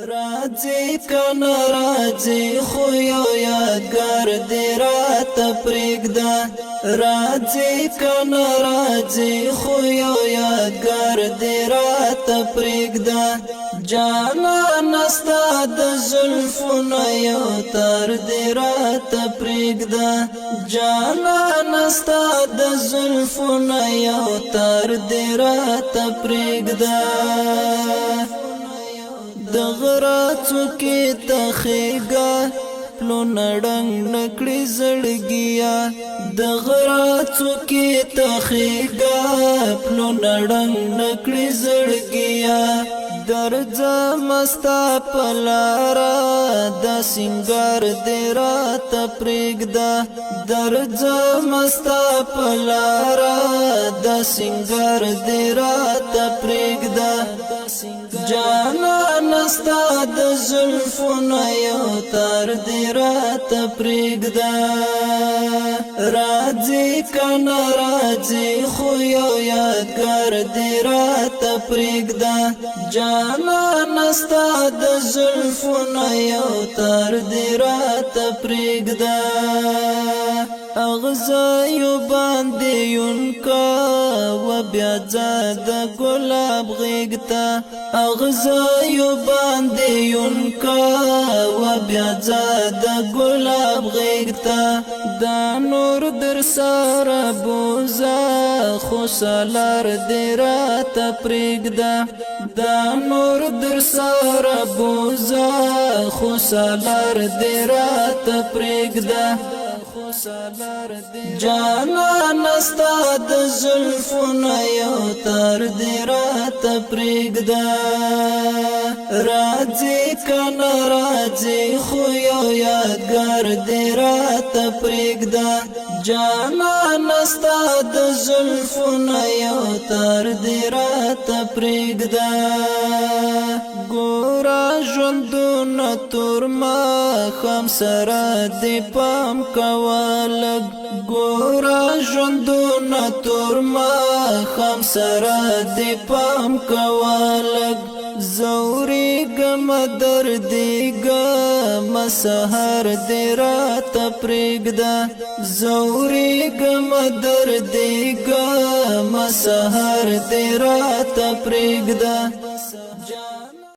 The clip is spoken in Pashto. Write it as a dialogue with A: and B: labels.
A: راځي کنه راځي خو یو یادګار دې راته پرېږده راځي کنه راځي خو یو یادګار دې راته پرېږده جانانه ستا د زلفونو یو تار دې راته پرېږده جانانه ستا د زلفونو یو تار دې راته پرېږده د غرا څوکې ته خېږه پلو نړنګ نکړي زړګیا د غرا څوکې ته خېږه پلو نړنګ نکړي زړګیا درځم ستا په لاره د سینګار دې راته پرېږده درځم ستا په لاره د سینګار دې راته پرېږده جانانه ستا د زلفونو یو تار دې راته پرېږده راځي کنه راځي خو یو یادګار دې راته پرېږده جانانه ستا د زلفونو یو تار دې راته پرېږده اغزایو باندې یونکا و بیا زاد ګلاب غېږته اغزایو باندې یونکا و بیا زاد ګلاب غېږته دا نور در سره بوزا خو سالار دې راته پرېږده دا نور در سره بوزا خو سالار دې راته پرېږده جانانه ستا د زلفونو یو تار دې راته پرېږده راځي کنه راځي خو یو یادګار دې راته پرېږده جانانه ستا د زلفونو یو تار دې راته پرېږده ګوره ژوندونه تور ماښام سره دې پام کوه لږ ګوره ژوندونه تور ماښام سره دې پام کوه لږ زورېږمه دردېږمه سهار دې راته پرېږده زورېږمه دردېږمه سهار دې راته پرېږده